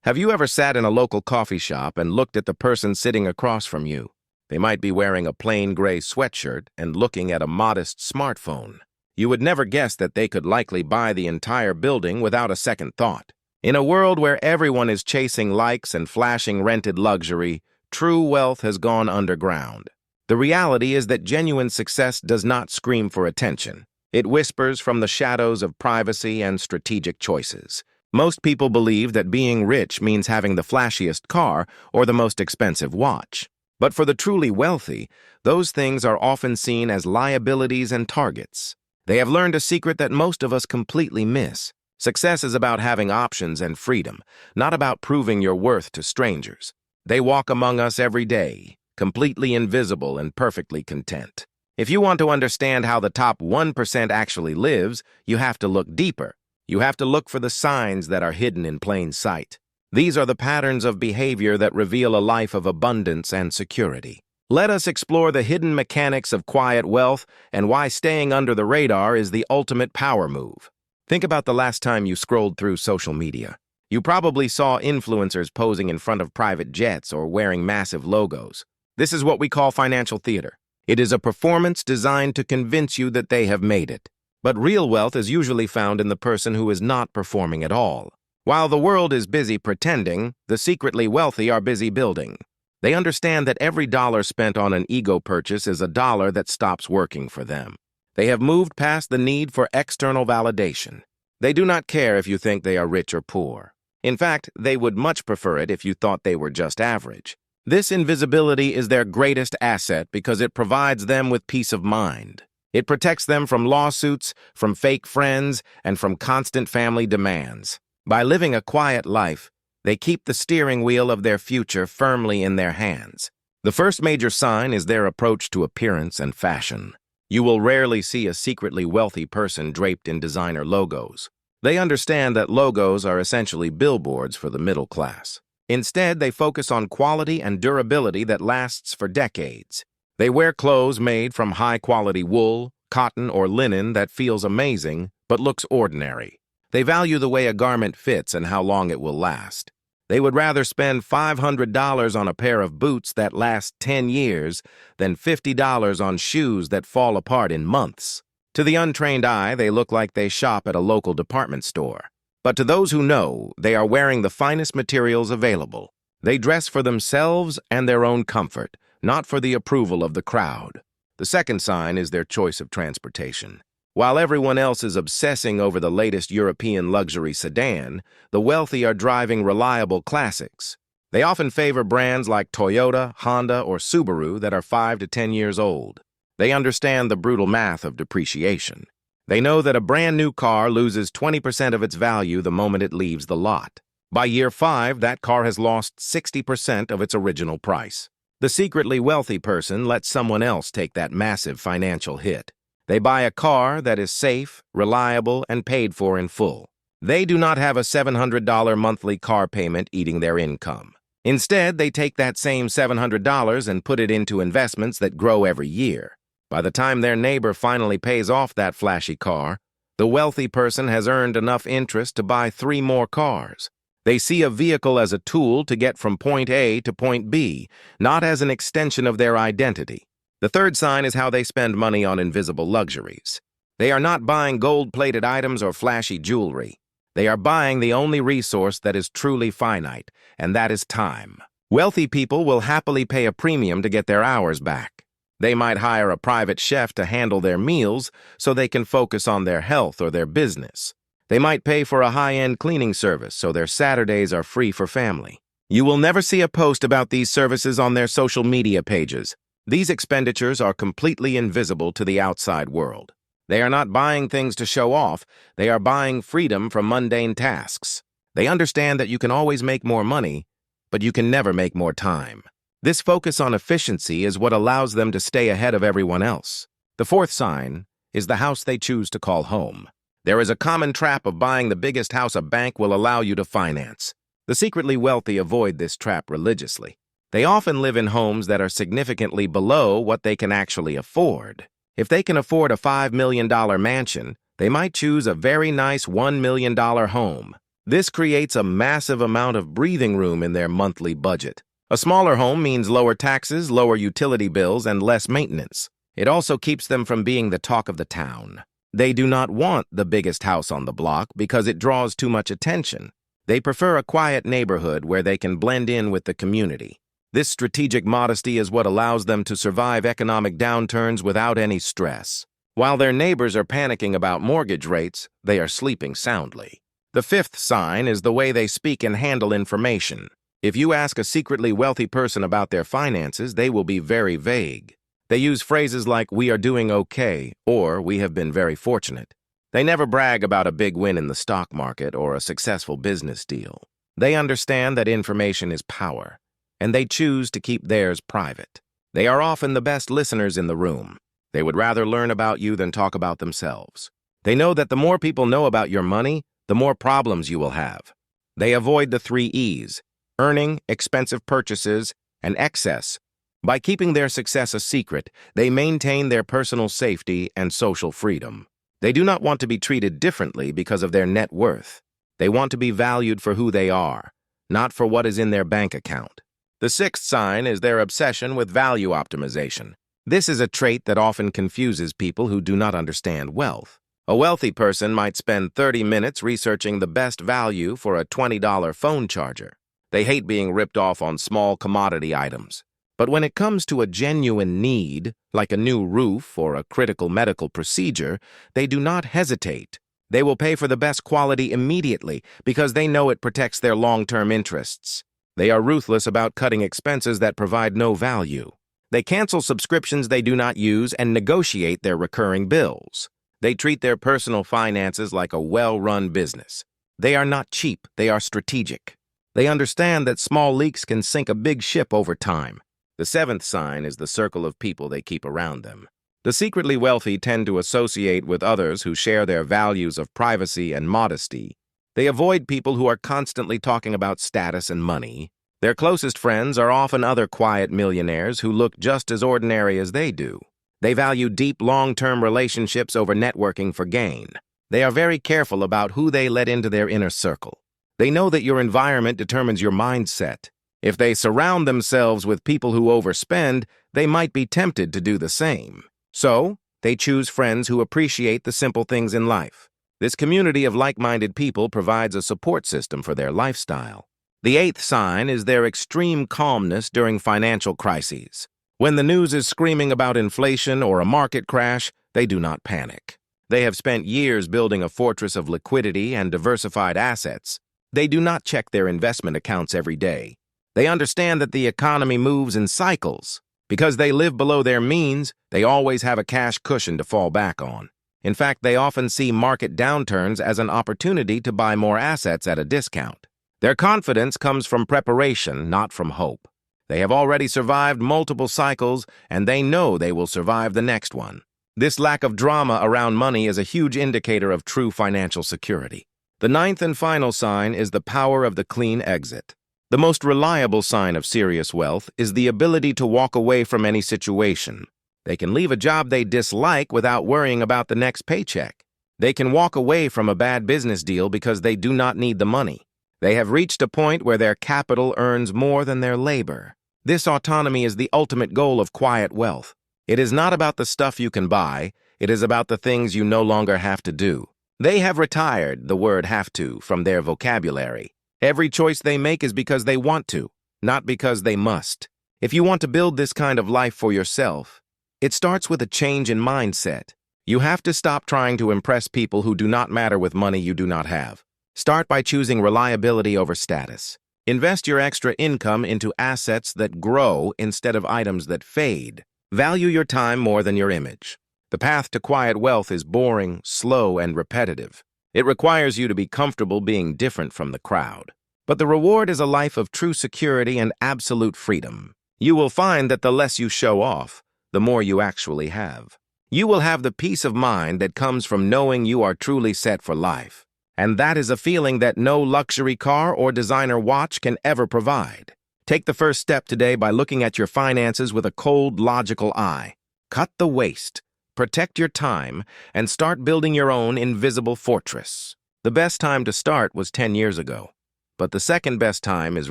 Have you ever sat in a local coffee shop and looked at the person sitting across from you? They might be wearing a plain gray sweatshirt and looking at a modest smartphone. You would never guess that they could likely buy the entire building without a second thought. In a world where everyone is chasing likes and flashing rented luxury, true wealth has gone underground. The reality is that genuine success does not scream for attention. It whispers from the shadows of privacy and strategic choices. Most people believe that being rich means having the flashiest car or the most expensive watch. But for the truly wealthy, those things are often seen as liabilities and targets. They have learned a secret that most of us completely miss. Success is about having options and freedom, not about proving your worth to strangers. They walk among us every day, completely invisible and perfectly content. If you want to understand how the top 1% actually lives, you have to look deeper. You have to look for the signs that are hidden in plain sight. These are the patterns of behavior that reveal a life of abundance and security. Let us explore the hidden mechanics of quiet wealth and why staying under the radar is the ultimate power move. Think about the last time you scrolled through social media. You probably saw influencers posing in front of private jets or wearing massive logos. This is what we call financial theater. It is a performance designed to convince you that they have made it. But real wealth is usually found in the person who is not performing at all. While the world is busy pretending, the secretly wealthy are busy building. They understand that every dollar spent on an ego purchase is a dollar that stops working for them. They have moved past the need for external validation. They do not care if you think they are rich or poor. In fact, they would much prefer it if you thought they were just average. This invisibility is their greatest asset because it provides them with peace of mind. It protects them from lawsuits, from fake friends, and from constant family demands. By living a quiet life, they keep the steering wheel of their future firmly in their hands. The first major sign is their approach to appearance and fashion. You will rarely see a secretly wealthy person draped in designer logos. They understand that logos are essentially billboards for the middle class. Instead, they focus on quality and durability that lasts for decades. They wear clothes made from high-quality wool, cotton, or linen that feels amazing but looks ordinary. They value the way a garment fits and how long it will last. They would rather spend $500 on a pair of boots that last 10 years than $50 on shoes that fall apart in months. To the untrained eye, they look like they shop at a local department store. But to those who know, they are wearing the finest materials available. They dress for themselves and their own comfort, not for the approval of the crowd. The second sign is their choice of transportation. While everyone else is obsessing over the latest European luxury sedan, the wealthy are driving reliable classics. They often favor brands like Toyota, Honda, or Subaru that are 5 to 10 years old. They understand the brutal math of depreciation. They know that a brand new car loses 20% of its value the moment it leaves the lot. By year 5, that car has lost 60% of its original price. The secretly wealthy person lets someone else take that massive financial hit. They buy a car that is safe, reliable, and paid for in full. They do not have a $700 monthly car payment eating their income. Instead, they take that same $700 and put it into investments that grow every year. By the time their neighbor finally pays off that flashy car, the wealthy person has earned enough interest to buy 3 more cars. They see a vehicle as a tool to get from point A to point B, not as an extension of their identity. The third sign is how they spend money on invisible luxuries. They are not buying gold-plated items or flashy jewelry. They are buying the only resource that is truly finite, and that is time. Wealthy people will happily pay a premium to get their hours back. They might hire a private chef to handle their meals so they can focus on their health or their business. They might pay for a high-end cleaning service so their Saturdays are free for family. You will never see a post about these services on their social media pages. These expenditures are completely invisible to the outside world. They are not buying things to show off. They are buying freedom from mundane tasks. They understand that you can always make more money, but you can never make more time. This focus on efficiency is what allows them to stay ahead of everyone else. The fourth sign is the house they choose to call home. There is a common trap of buying the biggest house a bank will allow you to finance. The secretly wealthy avoid this trap religiously. They often live in homes that are significantly below what they can actually afford. If they can afford a $5 million mansion, they might choose a very nice $1 million home. This creates a massive amount of breathing room in their monthly budget. A smaller home means lower taxes, lower utility bills, and less maintenance. It also keeps them from being the talk of the town. They do not want the biggest house on the block because it draws too much attention. They prefer a quiet neighborhood where they can blend in with the community. This strategic modesty is what allows them to survive economic downturns without any stress. While their neighbors are panicking about mortgage rates, they are sleeping soundly. The fifth sign is the way they speak and handle information. If you ask a secretly wealthy person about their finances, they will be very vague. They use phrases like, "we are doing okay," or "we have been very fortunate." They never brag about a big win in the stock market or a successful business deal. They understand that information is power, and they choose to keep theirs private. They are often the best listeners in the room. They would rather learn about you than talk about themselves. They know that the more people know about your money, the more problems you will have. They avoid the 3 E's: earning, expensive purchases, and excess. By keeping their success a secret, they maintain their personal safety and social freedom. They do not want to be treated differently because of their net worth. They want to be valued for who they are, not for what is in their bank account. The sixth sign is their obsession with value optimization. This is a trait that often confuses people who do not understand wealth. A wealthy person might spend 30 minutes researching the best value for a $20 phone charger. They hate being ripped off on small commodity items. But when it comes to a genuine need, like a new roof or a critical medical procedure, they do not hesitate. They will pay for the best quality immediately because they know it protects their long-term interests. They are ruthless about cutting expenses that provide no value. They cancel subscriptions they do not use and negotiate their recurring bills. They treat their personal finances like a well-run business. They are not cheap, they are strategic. They understand that small leaks can sink a big ship over time. The seventh sign is the circle of people they keep around them. The secretly wealthy tend to associate with others who share their values of privacy and modesty. They avoid people who are constantly talking about status and money. Their closest friends are often other quiet millionaires who look just as ordinary as they do. They value deep, long-term relationships over networking for gain. They are very careful about who they let into their inner circle. They know that your environment determines your mindset. If they surround themselves with people who overspend, they might be tempted to do the same. So, they choose friends who appreciate the simple things in life. This community of like-minded people provides a support system for their lifestyle. The eighth sign is their extreme calmness during financial crises. When the news is screaming about inflation or a market crash, they do not panic. They have spent years building a fortress of liquidity and diversified assets. They do not check their investment accounts every day. They understand that the economy moves in cycles. Because they live below their means, they always have a cash cushion to fall back on. In fact, they often see market downturns as an opportunity to buy more assets at a discount. Their confidence comes from preparation, not from hope. They have already survived multiple cycles, and they know they will survive the next one. This lack of drama around money is a huge indicator of true financial security. The ninth and final sign is the power of the clean exit. The most reliable sign of serious wealth is the ability to walk away from any situation. They can leave a job they dislike without worrying about the next paycheck. They can walk away from a bad business deal because they do not need the money. They have reached a point where their capital earns more than their labor. This autonomy is the ultimate goal of quiet wealth. It is not about the stuff you can buy, it is about the things you no longer have to do. They have retired the word "have to" from their vocabulary. Every choice they make is because they want to, not because they must. If you want to build this kind of life for yourself, it starts with a change in mindset. You have to stop trying to impress people who do not matter with money you do not have. Start by choosing reliability over status. Invest your extra income into assets that grow instead of items that fade. Value your time more than your image. The path to quiet wealth is boring, slow, and repetitive. It requires you to be comfortable being different from the crowd. But the reward is a life of true security and absolute freedom. You will find that the less you show off, the more you actually have. You will have the peace of mind that comes from knowing you are truly set for life. And that is a feeling that no luxury car or designer watch can ever provide. Take the first step today by looking at your finances with a cold, logical eye. Cut the waste. Protect your time, and start building your own invisible fortress. The best time to start was 10 years ago, but the second best time is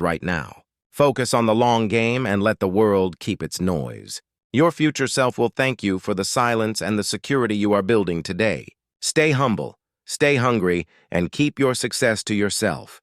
right now. Focus on the long game and let the world keep its noise. Your future self will thank you for the silence and the security you are building today. Stay humble, stay hungry, and keep your success to yourself.